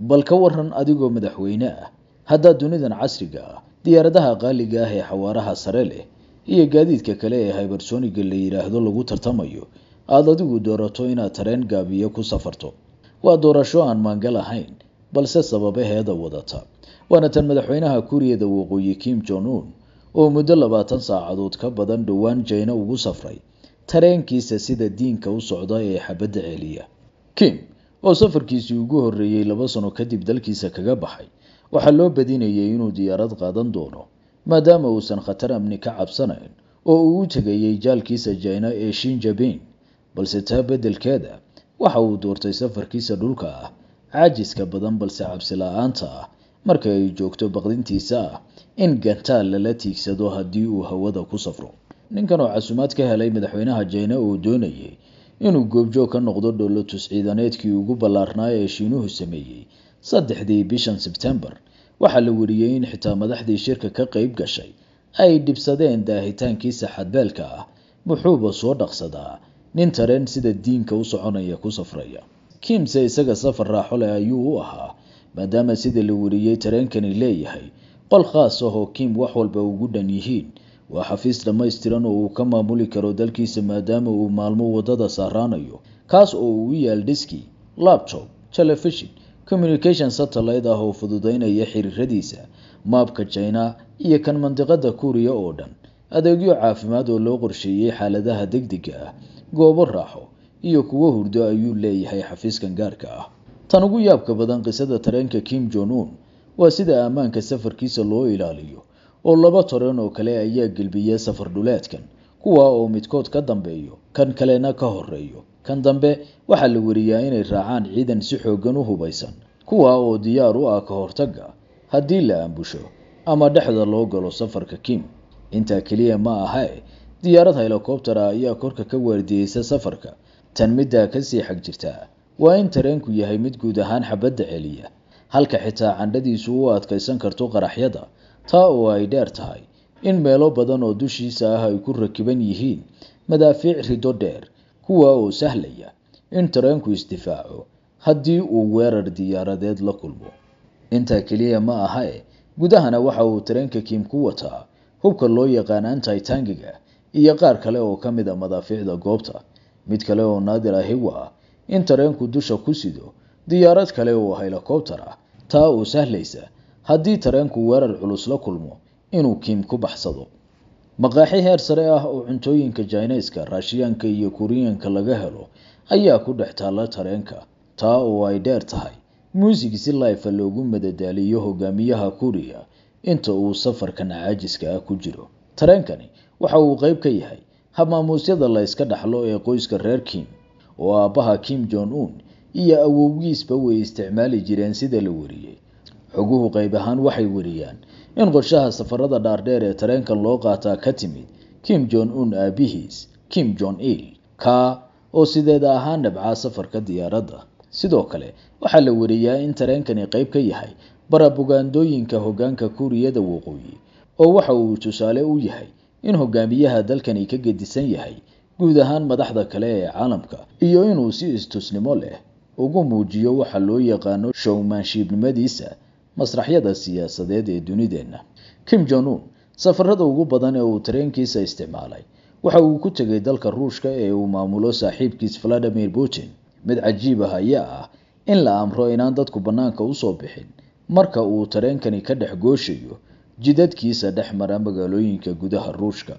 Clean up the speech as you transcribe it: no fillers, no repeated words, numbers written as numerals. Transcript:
bal ka waran adigoo madaxweyne ah hadda dunidan casriga ah diyaaradaha qaaliga ah ee xawaaraha sare leh iyo gaadiidka kale ee hypersonic la yiraahdo lagu tartamayo aad adigu doorato inaad tareen gaabiyo ku safarto waa doorasho aan maangal ahayn balse sababaheeda wadata waana tan madaxweynaha Kuuriyada Waqooyi Kim Jong Un oo muddo 20 saacadood ka badan dhawaan China ugu safray tareenkiisa sida diinka u socda ee xabadda celiya Kim oo safarkiisii ugu horeeyay 2 sano kadib dalkiisa kaga baxay waxa loo badinayay inuu diyaarad qaadan doono maadaama uusan khatar amni ka cabsanayn oo uu u tagayay jaalkiisa China ee Xinjiang balse taa bedelkeeda waxa uu doortay safarkiisa dhulka ah caajiska badan balse cabsi la'aanta ah marka ay joogto baqdintiisa in gantaal la tiigsado haddii uu hawada ku safro ninkan oo casuumaad ka helay madaxweynaha China oo doonayay inuu goobjoog ka noqdo dowladtus ciidaneedkii ugu ballaarnaa ee Shiinuhu sameeyay 3 bishan September waxa la wariyay in xitaa madaxdii shirka ka qayb gashay ay dibsadeen daahitaankiisa xadbeelka ah muxuuba soo dhaqsadaa nin tareen sida diinka u soconaya ku safraya Kim se isaga safar raaxo leh ayuu u ahaa maadaama sida la wariyay tareenkani leeyahay qol khaas ah oo Kim wax walba ugu dhan yihiin waa xafiis dhammaystiran oo uu ka maamuli karo dalkiisa maadaama uu maalmo wadada saaranayo kaas oo uu yaal diski laptop television communication satellite ah oo fududeynaya xiriiradiisa maabka China iyo kan mandiqada Kuuriya oo dhan adeegyo caafimaad oo loo qorsheeyay xaaladaha degdega ah goobo raaxo iyo kuwa hurdo ayuu leeyahay xafiiskan gaarka ah tan ugu yaabka badan qisada tareenka Kim Jong Un waa sida ammaanka safarkiisa loo ilaaliyo oo 2 tareen oo kale ayaa galbiya safar dhuleedkan kuwa oo midkood ka dambeeyo kan kalena ka horeeyo kan dambe waxa la wariyaa inay raacaan ciidan si xoogan u hubaysan kuwa oo diyaar u ah ka hortaga haddii la ambusho ama dhexda loo galo safarka Kim inta kaliya ma aha diyaarad helicopter ayaa korka ka waardiyaysa safarka tan midda ka sii xag jirta waa in tareenku yahay mid guud ahaan xabadda celiya halka xitaa candhadiisu u adkaysan karto qaraxyada taa oo ay dheer tahay in meelo badan oo dushiisa ah ay ku rakiban yihiin madaafiic rido dheer kuwa oo sahlaya in tareenku isdifaaco haddii uu weerar diyaaradeed la kulmo inta kaliya ma aha gudahana waxa uu tareenka Kim ku wataa hubka loo yaqaan anti-tankiga iyo qaar kale oo ka mid ah madaafiicda goobta mid kale oo naadir ah waa in tareenku dusha ku sido diyaarad kale oo helicopter ah taa oo sahlaysa haddii tareenku weerar culus la kulmo inuu Kim ku baxsado maqaaxi heer sare ah oo cuntooyinka Chinese-ka Russian-ka iyo Korean-ka laga helo ayaa ku dhex taala tareenka taa oo ay dheer tahay muusig si live loogu madadaaliyo hogaamiyaha Korea inta uu safarkan caajiska ah ku jiro tareenkani waxa uu qayb ka yahay habmaamuusyada la iska dhaxlo ee qoyska reer Kim oo aabaha Kim Jong Un iyo awowgiisba way isticmaali jireen sida la wariyay xoguhu qayb ahaan waxay wariyaan in qorshaha safarada dhaardheer ee tareenkan loo qaataa ka timid Kim Jong Un aabihiis Kim Jong Il ka oo sideeda ahaan nabca safarka diyaaradda sidoo kale waxa la wariyaa in tareenkani qayb ka yahay barabugandooyinka hoggaanka Kuuriyada Waqooyi oo waxa uu tusaale u yahay in hogaamiyaha dalkani ka gedisan yahay guud ahaan madaxda kale ee caalamka iyo inuu si istusnimo leh ugu muujiyo waxa loo yaqaan showmanshipnimadiisa masraxyada siyaasadeed ee dunideena Kim Jong Un safarada ugu badan ee uu tareenkiisa isticmaalay waxa uu ku tagay dalka Ruushka ee uu maamulo saaxiibkiis Vladimir Putin mid cajiib ah ayaa ah in la amro inaan dadku banaanka u soo bixin marka uu tareenkani ka dhex gooshayo jidadkiisa dhex mara magaalooyinka gudaha Ruushka